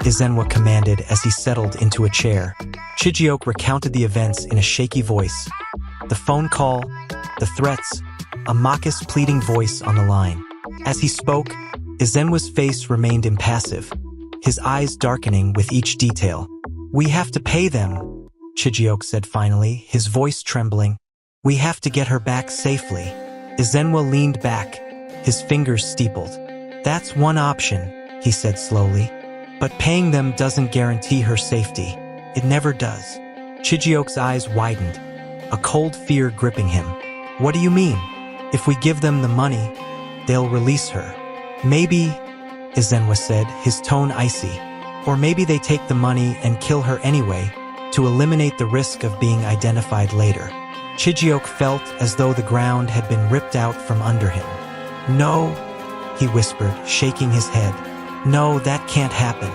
Izenwa commanded as he settled into a chair. Chijioke recounted the events in a shaky voice. The phone call, the threats, Amaka's pleading voice on the line. As he spoke, Izenwa's face remained impassive, his eyes darkening with each detail. We have to pay them, Chijioke said finally, his voice trembling. We have to get her back safely. Izenwa leaned back, his fingers steepled. That's one option, he said slowly. But paying them doesn't guarantee her safety. It never does. Chijioke's eyes widened, a cold fear gripping him. What do you mean? If we give them the money, they'll release her. Maybe, Izenwa said, his tone icy. Or maybe they take the money and kill her anyway, to eliminate the risk of being identified later. Chijioke felt as though the ground had been ripped out from under him. No, he whispered, shaking his head. No, that can't happen.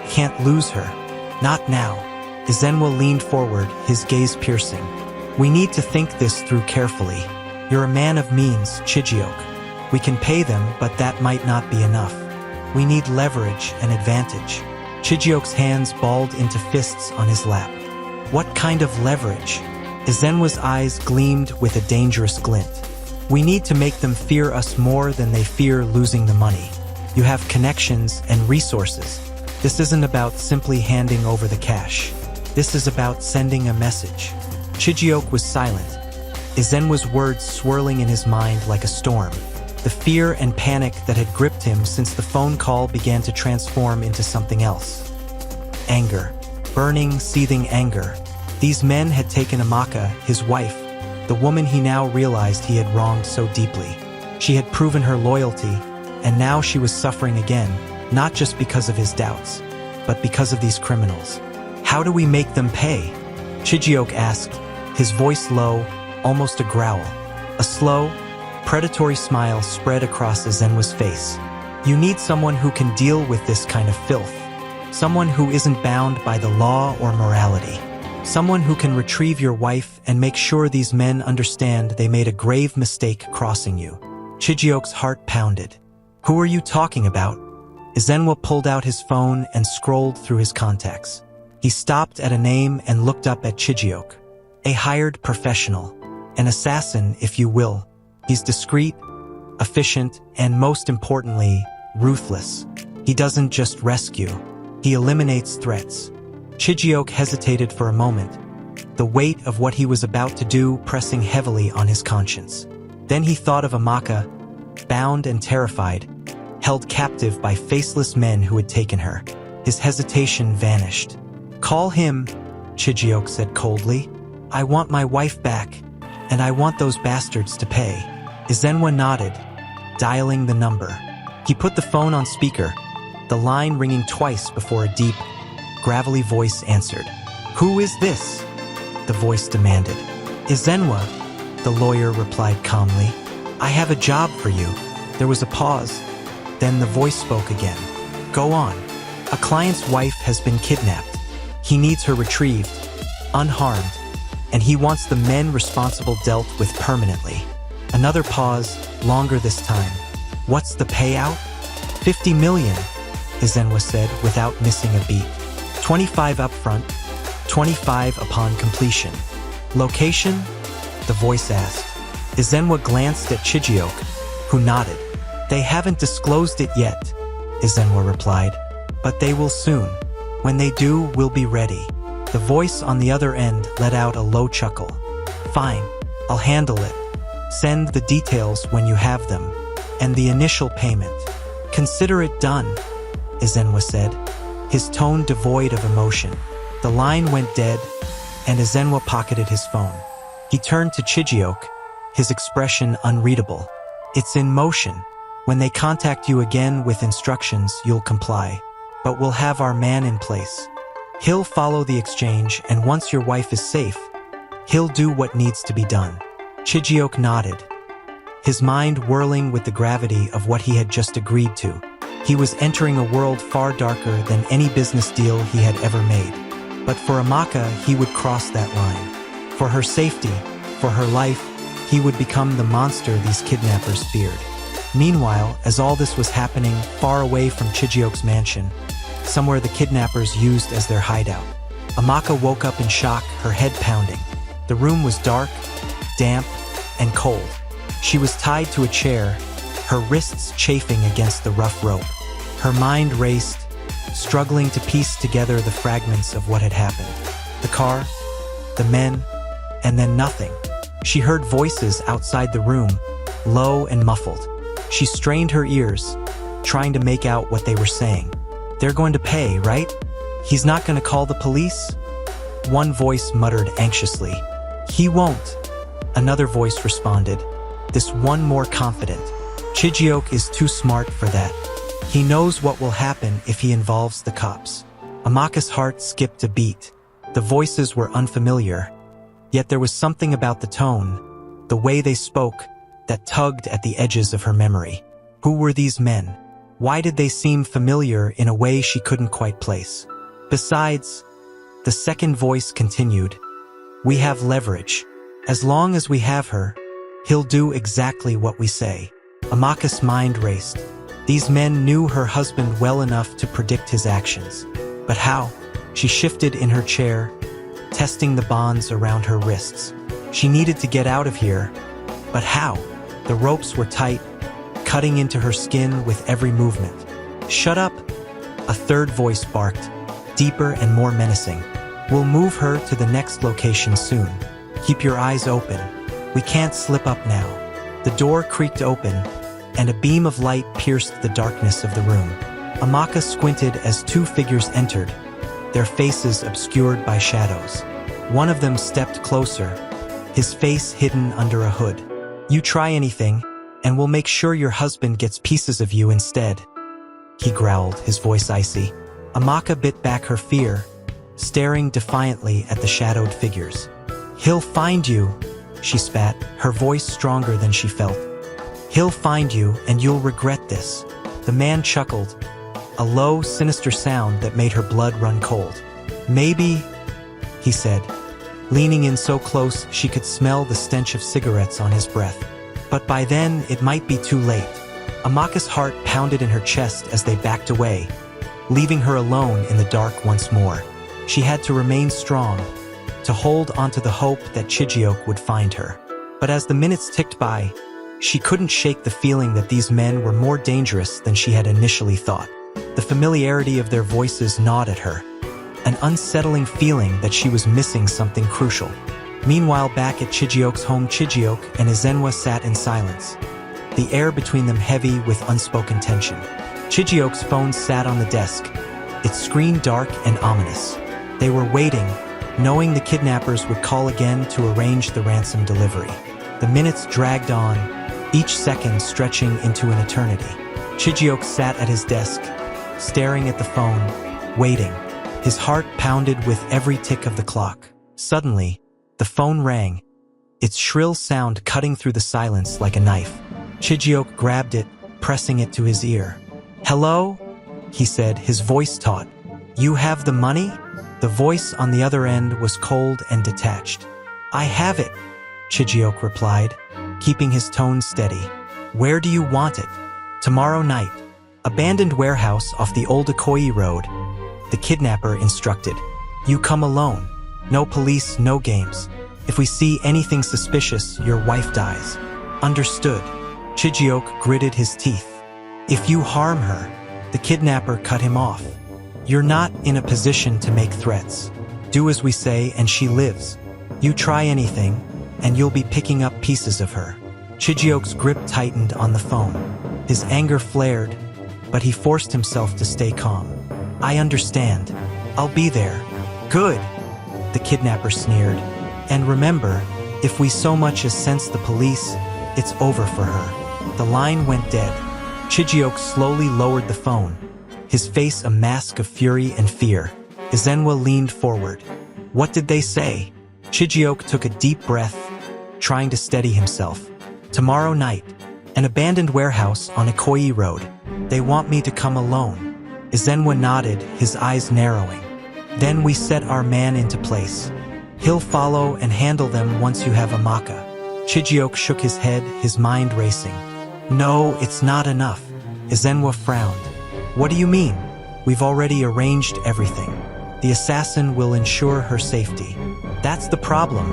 Can't lose her. Not now. Izenwa leaned forward, his gaze piercing. We need to think this through carefully. You're a man of means, Chijioke. We can pay them, but that might not be enough. We need leverage and advantage. Chijioke's hands balled into fists on his lap. What kind of leverage? Izenwa's eyes gleamed with a dangerous glint. We need to make them fear us more than they fear losing the money. You have connections and resources. This isn't about simply handing over the cash. This is about sending a message. Chijioke was silent, Izenwa's words swirling in his mind like a storm. The fear and panic that had gripped him since the phone call began to transform into something else. Anger. Burning, seething anger. These men had taken Amaka, his wife, the woman he now realized he had wronged so deeply. She had proven her loyalty, and now she was suffering again, not just because of his doubts, but because of these criminals. How do we make them pay? Chijioke asked, his voice low, almost a growl. A slow, predatory smile spread across Izenwa's face. You need someone who can deal with this kind of filth. Someone who isn't bound by the law or morality. Someone who can retrieve your wife and make sure these men understand they made a grave mistake crossing you. Chijioke's heart pounded. Who are you talking about? Izenwa pulled out his phone and scrolled through his contacts. He stopped at a name and looked up at Chijioke. A hired professional. An assassin, if you will. He's discreet, efficient, and most importantly, ruthless. He doesn't just rescue. He eliminates threats. Chijioke hesitated for a moment, the weight of what he was about to do pressing heavily on his conscience. Then he thought of Amaka, bound and terrified, held captive by faceless men who had taken her. His hesitation vanished. Call him, Chijioke said coldly. I want my wife back, and I want those bastards to pay. Izenwa nodded, dialing the number. He put the phone on speaker, the line ringing twice before a deep, gravelly voice answered. Who is this? The voice demanded. Izenwa, the lawyer replied calmly. I have a job for you. There was a pause. Then the voice spoke again. Go on. A client's wife has been kidnapped. He needs her retrieved, unharmed, and he wants the men responsible dealt with permanently. Another pause, longer this time. What's the payout? 50 million, Izenwa said without missing a beat. 25 upfront, 25 upon completion. Location? The voice asked. Izenwa glanced at Chijioke, who nodded. They haven't disclosed it yet, Izenwa replied. But they will soon. When they do, we'll be ready. The voice on the other end let out a low chuckle. Fine, I'll handle it. Send the details when you have them. And the initial payment. Consider it done, Izenwa said, his tone devoid of emotion. The line went dead, and Izenwa pocketed his phone. He turned to Chijioke, his expression unreadable. It's in motion. When they contact you again with instructions, you'll comply. But we'll have our man in place. He'll follow the exchange, and once your wife is safe, he'll do what needs to be done. Chijiok nodded, his mind whirling with the gravity of what he had just agreed to. He was entering a world far darker than any business deal he had ever made. But for Amaka, he would cross that line. For her safety, for her life, he would become the monster these kidnappers feared. Meanwhile, as all this was happening far away from Chijiok's mansion, somewhere the kidnappers used as their hideout, Amaka woke up in shock, her head pounding. The room was dark, damp, and cold. She was tied to a chair, her wrists chafing against the rough rope. Her mind raced, struggling to piece together the fragments of what had happened. The car, the men, and then nothing. She heard voices outside the room, low and muffled. She strained her ears, trying to make out what they were saying. "They're going to pay, right? He's not going to call the police?" One voice muttered anxiously. "He won't." Another voice responded, this one more confident. "Chijiok is too smart for that. He knows what will happen if he involves the cops." Amaka's heart skipped a beat. The voices were unfamiliar, yet there was something about the tone, the way they spoke, that tugged at the edges of her memory. Who were these men? Why did they seem familiar in a way she couldn't quite place? Besides, the second voice continued, "We have leverage. As long as we have her, he'll do exactly what we say." Amaka's mind raced. These men knew her husband well enough to predict his actions. But how? She shifted in her chair, testing the bonds around her wrists. She needed to get out of here, but how? The ropes were tight, cutting into her skin with every movement. "Shut up!" A third voice barked, deeper and more menacing. "We'll move her to the next location soon. Keep your eyes open. We can't slip up now." The door creaked open, and a beam of light pierced the darkness of the room. Amaka squinted as two figures entered, their faces obscured by shadows. One of them stepped closer, his face hidden under a hood. "You try anything, and we'll make sure your husband gets pieces of you instead," he growled, his voice icy. Amaka bit back her fear, staring defiantly at the shadowed figures. "He'll find you," she spat, her voice stronger than she felt. "He'll find you, and you'll regret this." The man chuckled, a low, sinister sound that made her blood run cold. "Maybe," he said, leaning in so close she could smell the stench of cigarettes on his breath. "But by then, it might be too late." Amaka's heart pounded in her chest as they backed away, leaving her alone in the dark once more. She had to remain strong, to hold onto the hope that Chijiok would find her. But as the minutes ticked by, she couldn't shake the feeling that these men were more dangerous than she had initially thought. The familiarity of their voices gnawed at her, an unsettling feeling that she was missing something crucial. Meanwhile, back at Chijiok's home, Chijiok and Izenwa sat in silence, the air between them heavy with unspoken tension. Chijiok's phone sat on the desk, its screen dark and ominous. They were waiting, knowing the kidnappers would call again to arrange the ransom delivery. The minutes dragged on, each second stretching into an eternity. Chijiok sat at his desk, staring at the phone, waiting. His heart pounded with every tick of the clock. Suddenly, the phone rang, its shrill sound cutting through the silence like a knife. Chijiok grabbed it, pressing it to his ear. "Hello?" he said, his voice taut. "You have the money?" The voice on the other end was cold and detached. "I have it," Chijiok replied, keeping his tone steady. "Where do you want it?" "Tomorrow night. Abandoned warehouse off the old Ikoyi road," the kidnapper instructed. "You come alone. No police, no games. If we see anything suspicious, your wife dies." "Understood." Chijiok gritted his teeth. "If you harm her," the kidnapper cut him off. "You're not in a position to make threats. Do as we say and she lives. You try anything, and you'll be picking up pieces of her." Chijiok's grip tightened on the phone. His anger flared, but he forced himself to stay calm. "I understand. I'll be there." "Good," the kidnapper sneered. "And remember, if we so much as sense the police, it's over for her." The line went dead. Chijiok slowly lowered the phone, his face a mask of fury and fear. Izenwa leaned forward. What did they say? Chijioke took a deep breath, trying to steady himself. Tomorrow night, an abandoned warehouse on Ikoyi Road. They want me to come alone. Izenwa nodded, his eyes narrowing. Then we set our man into place. He'll follow and handle them once you have Amaka. Chijioke shook his head, his mind racing. No, it's not enough. Izenwa frowned. What do you mean? We've already arranged everything. The assassin will ensure her safety. That's the problem.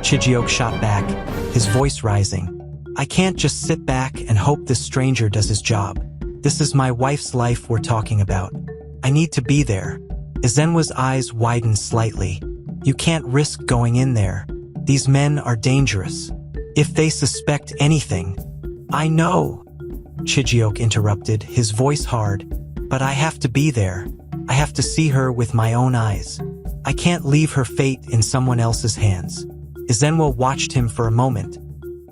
Chijioke shot back, his voice rising. I can't just sit back and hope this stranger does his job. This is my wife's life we're talking about. I need to be there. Izenwa's eyes widened slightly. You can't risk going in there. These men are dangerous. If they suspect anything... I know, Chijioke interrupted, his voice hard. But I have to be there. I have to see her with my own eyes. I can't leave her fate in someone else's hands. Izenwa watched him for a moment,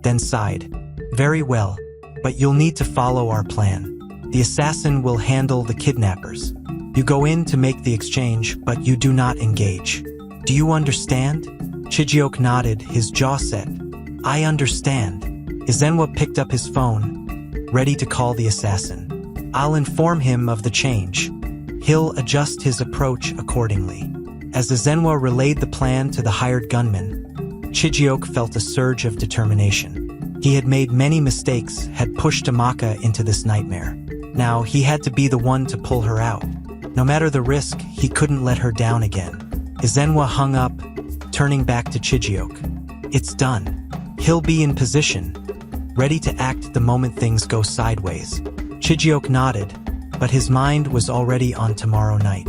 then sighed. Very well, but you'll need to follow our plan. The assassin will handle the kidnappers. You go in to make the exchange, but you do not engage. Do you understand? Chijioke nodded, his jaw set. I understand. Izenwa picked up his phone, ready to call the assassin. I'll inform him of the change. He'll adjust his approach accordingly. As Izenwa relayed the plan to the hired gunman, Chijioke felt a surge of determination. He had made many mistakes, had pushed Amaka into this nightmare. Now he had to be the one to pull her out. No matter the risk, he couldn't let her down again. Izenwa hung up, turning back to Chijioke. It's done. He'll be in position, ready to act the moment things go sideways. Chijioke nodded, but his mind was already on tomorrow night.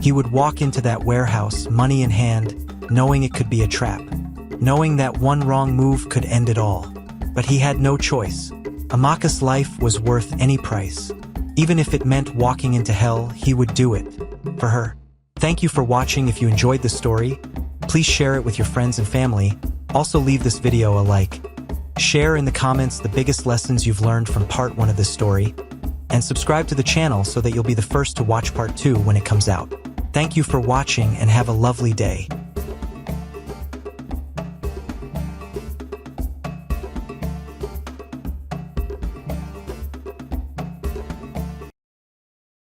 He would walk into that warehouse, money in hand, knowing it could be a trap, knowing that one wrong move could end it all. But he had no choice. Amaka's life was worth any price. Even if it meant walking into hell, he would do it. For her. Thank you for watching. If you enjoyed the story, please share it with your friends and family. Also leave this video a like. Share in the comments the biggest lessons you've learned from part 1 of this story. And subscribe to the channel so that you'll be the first to watch part 2 when it comes out. Thank you for watching and have a lovely day.